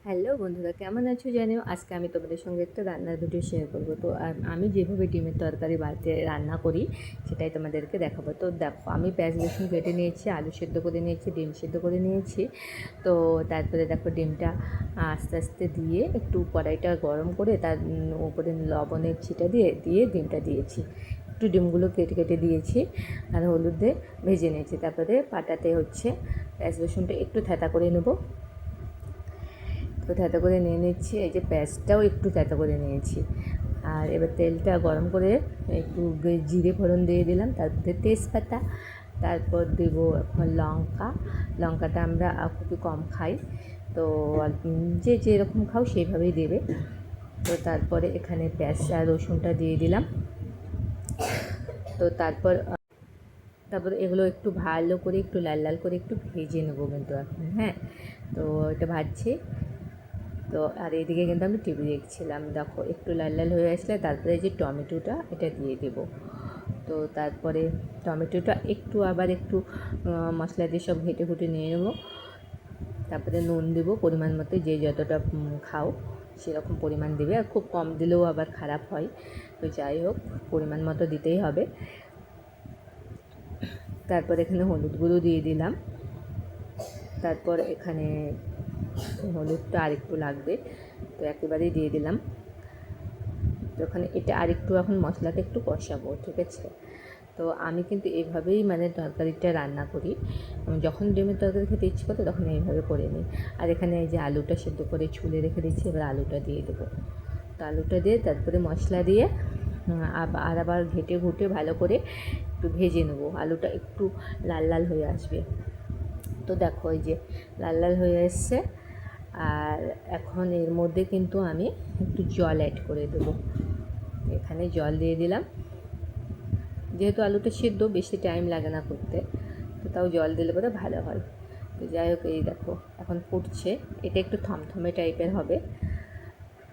Hello বন্ধুরা, কেমন আছো জানিও। আজকে আমি তোমাদের সঙ্গে একটা রান্নার ভিডিও শেয়ার করবো। তো আমি যেভাবে ডিমের তরকারি বাড়িতে রান্না করি সেটাই তোমাদেরকে দেখাবো। তো দেখো, আমি পেঁয়াজ রসুন কেটে নিয়েছি, আলু সেদ্ধ করে নিয়েছি, ডিম সেদ্ধ করে নিয়েছি। তো তারপরে দেখো ডিমটা আস্তে আস্তে দিয়ে একটু কড়াইটা গরম করে তার উপরে লবণের ছিটা দিয়ে দিয়ে ডিমটা দিয়েছি। একটু ডিমগুলো কেটে কেটে দিয়েছি আর হলুদ দিয়ে ভেজে নিয়েছি। তারপরে পাটাতে হচ্ছে পেঁয়াজ রসুনটা একটু থেঁতা করে নেবো। তো থেঁতো করে নিয়ে নিচ্ছি। এই যে পেঁয়াজটাও একটু থেঁতো করে নিয়েছি। আর এবার তেলটা গরম করে একটু জিরে ফোড়ন দিয়ে দিলাম, তারপরে তেজপাতা, তারপর দেবো এখন লঙ্কাটা আমরা খুবই কম খাই, তো যে যেরকম খাও সেইভাবেই দেবে। তো তারপরে এখানে পেঁয়াজ আর রসুনটা দিয়ে দিলাম। তো তারপর এগুলো একটু ভালো করে একটু লাল লাল করে একটু ভেজে নেবো কিন্তু এখন। হ্যাঁ, তো এটা ভাজছি। তো আর এদিকে কিন্তু আমি টিভি দেখছিলাম। দেখো একটু লাল লাল হয়ে আসলে তারপরে যে টমেটোটা এটা দিয়ে দেবো। তো তারপরে টমেটোটা আবার একটু মশলা দিয়ে সব ঘেটে ঘুটে নিয়ে নেবো। তারপরে নুন দেবো পরিমাণ মতো, যে যতটা খাও সেরকম পরিমাণ দেবে। আর খুব কম দিলেও আবার খারাপ হয়, তো যাই হোক পরিমাণ মতো দিতেই হবে। তারপর এখানে হলুদ গুঁড়ো দিয়ে দিলাম। তারপর এখানে হলুদটা আরেকটু লাগবে, তো একেবারেই দিয়ে দিলাম। তো ওখানে এটা আরেকটু এখন মশলাটা একটু কষাবো, ঠিক আছে। তো আমি কিন্তু এইভাবেই তরকারিটা রান্না করি। যখন ডিমের তরকারি খেতে ইচ্ছে করতে তখন এইভাবে করে নিই। আর এখানে এই যে আলুটা সেদ্ধ করে ছুলে রেখে দিচ্ছি, এবার আলুটা দিয়ে দেবো। তো আলুটা দিয়ে তারপরে মশলা দিয়ে আবার ঘেটে ঘুটে ভালো করে একটু ভেজে নেবো। আলুটা একটু লাল লাল হয়ে আসবে। তো দেখো এই যে লাল লাল হয়ে এসছে। আর এখন এর মধ্যে কিন্তু আমি একটু জল অ্যাড করে দেবো। এখানে জল দিয়ে দিলাম, যেহেতু আলুটা সিদ্ধ বেশি টাইম লাগে না করতে, তো তাও জল দিলে পরে ভালো হয়। তো যাই হোক, এই দেখো এখন ফুটছে। এটা একটু থমথমে টাইপের হবে।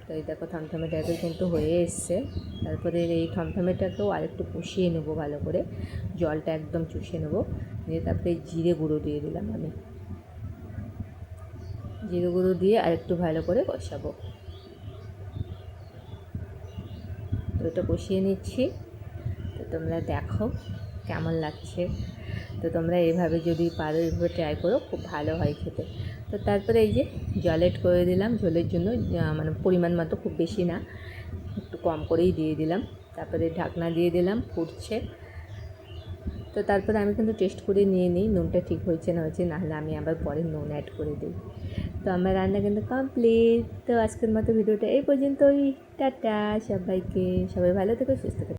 তো এই দেখো থমথমে টাইপের কিন্তু হয়ে এসছে। তারপরে এই থমথমেটাকেও আরেকটু কষিয়ে নেবো ভালো করে, জলটা একদম চুষে নেবো। দিয়ে তারপরে জিরে গুঁড়ো দিয়ে দিলাম আমি। জিরে গুঁড়ো দিয়ে আরেকটু ভালো করে কষাবো। তো এটা কষিয়ে নিচ্ছি। তো তোমরা দেখো কেমন লাগছে। তো তোমরা এইভাবে যদি পারো এইভাবে ট্রাই করো, খুব ভালো হয় খেতে। তো তারপরে এই যে জল এড করে দিলাম ঝোলের জন্য, পরিমাণ মতো, খুব বেশি না, একটু কম করেই দিয়ে দিলাম। তারপরে ঢাকনা দিয়ে দিলাম, ফুটছে। তো তারপরে আমি কিন্তু টেস্ট করে নিয়ে নিই নুনটা ঠিক হয়েছে না হয়েছে, নাহলে আমি আবার পরে নুন অ্যাড করে দিই। তো আমার রান্না কিন্তু কমপ্লিট। তো আজকের মতো ভিডিওটা এই পর্যন্তই। টাটা সবাইকে, সবাই ভালো থেকো, সুস্থ থেকো।